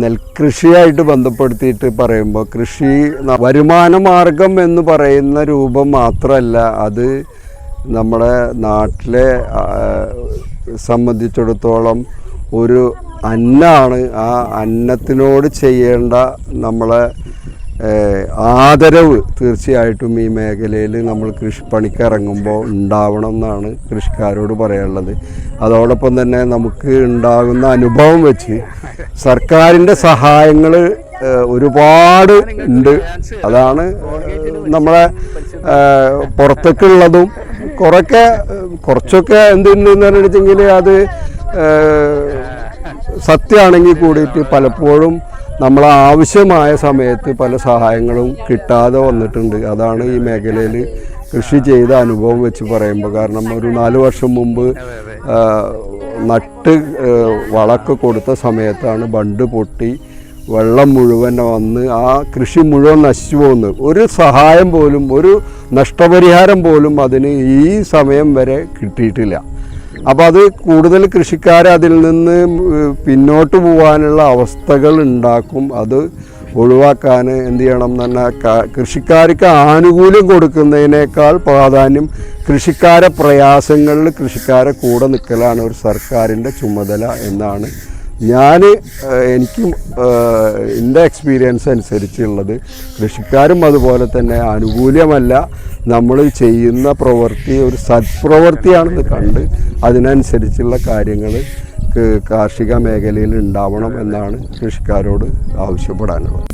നെൽകൃഷിയായിട്ട് ബന്ധപ്പെടുത്തിയിട്ട് പറയുമ്പോൾ കൃഷി വരുമാന മാർഗം എന്ന് പറയുന്ന രൂപം മാത്രമല്ല, അത് നമ്മുടെ നാട്ടിലെ സംബന്ധിച്ചിടത്തോളം ഒരു അന്നമാണ്. ആ അന്നത്തിനോട് ചെയ്യേണ്ട നമ്മളെ ആദരവ് തീർച്ചയായിട്ടും ഈ മേഖലയിൽ നമ്മൾ കൃഷിപ്പണിക്ക് ഇറങ്ങുമ്പോൾ ഉണ്ടാവണം എന്നാണ് കൃഷിക്കാരോട് പറയാനുള്ളത്. അതോടൊപ്പം തന്നെ നമുക്ക് ഉണ്ടാകുന്ന അനുഭവം വെച്ച് സർക്കാരിൻ്റെ സഹായങ്ങൾ ഒരുപാട് ഉണ്ട്. അതാണ് നമ്മളെ പുറത്തേക്കുള്ളതും കുറച്ചൊക്കെ എന്തുണ്ടെന്ന് പറഞ്ഞിട്ടുണ്ടെങ്കിൽ അത് സത്യമാണെങ്കിൽ കൂടിയിട്ട് പലപ്പോഴും നമ്മളെ ആവശ്യമായ സമയത്ത് പല സഹായങ്ങളും കിട്ടാതെ വന്നിട്ടുണ്ട്. അതാണ് ഈ മേഖലയിൽ കൃഷി ചെയ്ത അനുഭവം വെച്ച് പറയുമ്പോൾ. കാരണം ഒരു 4 വർഷം മുമ്പ് നട്ട് വളമൊക്കെ കൊടുത്ത സമയത്താണ് ബണ്ട് പൊട്ടി വെള്ളം മുഴുവൻ വന്ന് ആ കൃഷി മുഴുവൻ നശിച്ചു പോകുന്നത്. ഒരു സഹായം പോലും, ഒരു നഷ്ടപരിഹാരം പോലും അതിന് ഈ സമയം വരെ കിട്ടിയിട്ടില്ല. അപ്പോൾ അത് കൂടുതൽ കൃഷിക്കാരെ അതിൽ നിന്ന് പിന്നോട്ട് പോകാനുള്ള അവസ്ഥകൾ ഉണ്ടാക്കും. അത് ഒഴിവാക്കാൻ എന്ത് ചെയ്യണം എന്ന് പറഞ്ഞാൽ കൃഷിക്കാർക്ക് ആനുകൂല്യം കൊടുക്കുന്നതിനേക്കാൾ പ്രാധാന്യം കൃഷിക്കാരെ പ്രയാസങ്ങളിൽ കൃഷിക്കാരെ കൂടെ നിൽക്കലാണ് ഒരു സർക്കാരിൻ്റെ ചുമതല എന്നാണ് എനിക്കും എൻ്റെ എക്സ്പീരിയൻസ് അനുസരിച്ചുള്ളത്. കൃഷിക്കാരും അതുപോലെ തന്നെ ആനുകൂല്യമല്ല, നമ്മൾ ചെയ്യുന്ന പ്രവൃത്തി ഒരു സത്പ്രവൃത്തിയാണെന്ന് കണ്ട് അതിനനുസരിച്ചുള്ള കാര്യങ്ങൾ കാർഷിക മേഖലയിൽ ഉണ്ടാവണം എന്നാണ് കൃഷിക്കാരോട് ആവശ്യപ്പെടാനുള്ളത്.